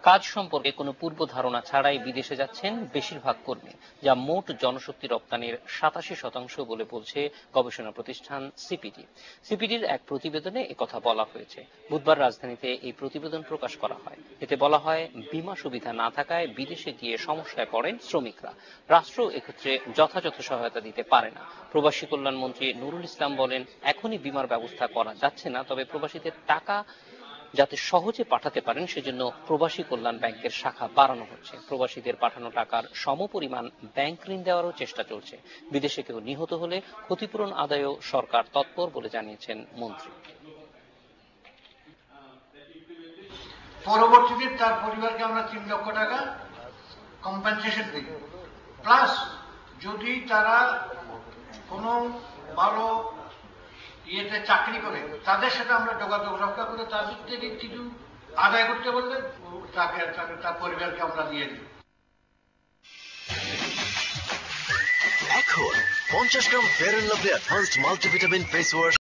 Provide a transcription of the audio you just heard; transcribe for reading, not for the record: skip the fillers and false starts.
কাজ সম্পর্কে কোনো পূর্ব ধারণা ছাড়াই বিদেশে যাচ্ছেন বেশিরভাগ কর্মী, যা মোট জনশক্তি রপ্তানির 87% বলে বলছে গবেষণা প্রতিষ্ঠান সিপিডি। সিপিডির এক প্রতিবেদনে একথা বলা হয়েছে। বুধবার রাজধানীতে এই প্রতিবেদন প্রকাশ করা হয়। এতে বলা হয়, বীমা সুবিধা না থাকায় বিদেশে গিয়ে সমস্যায় পড়েন শ্রমিকরা। রাষ্ট্র এক্ষেত্রে যথাযথ সহায়তা দিতে পারে না। প্রবাসী কল্যাণ মন্ত্রী নুরুল ইসলাম বলেন, এখনই বীমার ব্যবস্থা করা যাচ্ছে না, তবে প্রবাসীদের টাকা যাতে সহজে পাঠাতে পারেন সেজন্য প্রবাসী কল্যাণ ব্যাংকের শাখা বাড়ানো হচ্ছে। প্রবাসীদের পাঠানো টাকার সমপরিমাণ ব্যাংক ঋণ দেওয়ারও চেষ্টা চলছে। বিদেশে কেউ নিহত হলে ক্ষতিপূরণ আদায়েও সরকার তৎপর বলে জানিয়েছেন মন্ত্রী। পরবর্তীতে তার পরিবারকে আমরা 3 লক্ষ টাকা কম্পেনসেশন দিই, প্লাস যদি তারা কোনো ভালো ইয়েতে চাকরি করে তাদের সাথে আমরা যোগাযোগ রক্ষা করে তাদের থেকে কিছু আদায় করতে বললে তাকে তার পরিবারকে আমরা দিয়ে দিই। এখন 50 gram Fair and Lovely advanced multivitamin face wash